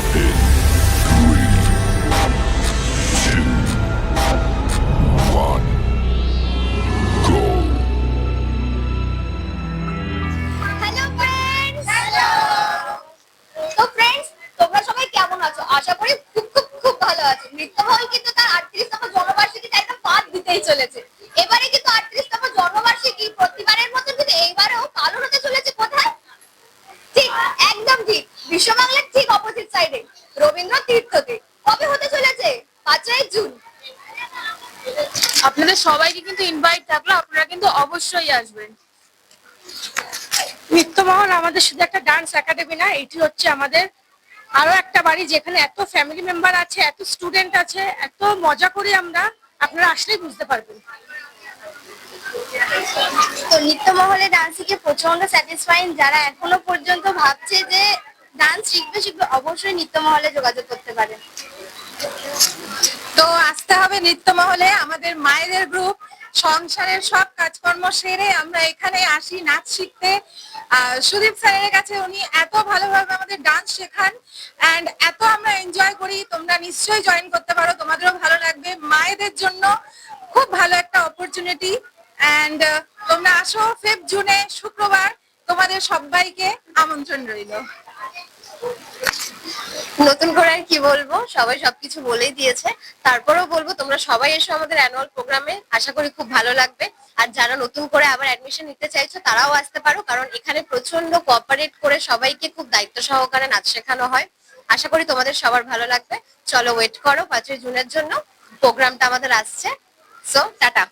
Hello friends, hello. তো friends, তোমরা সবাই কেমন আছো? আশা করি খুব খুব খুব ভালো আছো। নৃত্যমহল কিন্তু তার 38তম জন্মবার্ষিকীতে একদম পাত দিতেই চলেছে। এবারে কিন্তু 38তম জন্মবার্ষিকী প্রতিবারের মতো কিন্তু এইবারেও পালন হতে চলেছে কোথায়? ঠিক, একদম ঠিক, বিশ্ববাংলার ঠিক অপোজিট সাইডে রবীন্দ্র তীর্থতে। কবে হতে চলেছে? 5ই জুন। আপনাদের সবাইকে কিন্তু ইনভাইট থাকলো, আপনারা কিন্তু অবশ্যই আসবেন। নৃত্যমহল আমাদের শুধু একটা ডান্স একাডেমি না, এটি হচ্ছে আমাদের আরো একটা বাড়ি, যেখানে এত ফ্যামিলি মেম্বার আছে, এত স্টুডেন্ট আছে, এত মজা করি আমরা। আপনারা আসলেই বুঝতে পারবেন। তো নৃত্যমহলে ডান্স শিখে প্রচন্ড স্যাটিসফাইং। যারা এখনো পর্যন্ত ভাবছে যে ডান্স শিখবে অবশ্যই নৃত্যমহলে যোগাযোগ করতে পারে। তো আসতে হবে নৃত্যমহলে। আমাদের মায়েদের গ্রুপ সংসারের সব কাজকর্ম সেরে আমরা এখানে আসি নাচ শিখতে। সুদীপ স্যারের কাছে উনি এত ভালোভাবে আমাদের ডান্স শেখান অ্যান্ড এত আমরা এনজয় করি। তোমরা নিশ্চয়ই জয়েন করতে পারো, তোমাদেরও ভালো লাগবে। মায়েদের জন্য খুব ভালো একটা অপরচুনিটি। অ্যান্ড তোমরা আসো 5 জুনে শুক্রবার। তোমাদের সবাইকে আমন্ত্রণ রইল। নতুন করে আর কি বলবো, সবাই সবকিছু বলেই দিয়েছে। তারপরেও বলবো তোমরা সবাই এসো আমাদের অ্যানুয়াল প্রোগ্রামে, আশা করি খুব ভালো লাগবে। আর যারা নতুন করে আবার অ্যাডমিশন নিতে চাইছো তারাও আসতে পারো, কারণ এখানে প্রচন্ড কোঅপারেট করে সবাইকে খুব দায়িত্ব সহকারে নাচ শেখানো হয়। আশা করি তোমাদের সবার ভালো লাগবে। চলো ওয়েট করো 5ই জুনের জন্য, প্রোগ্রামটা আমাদের আসছে। So tata.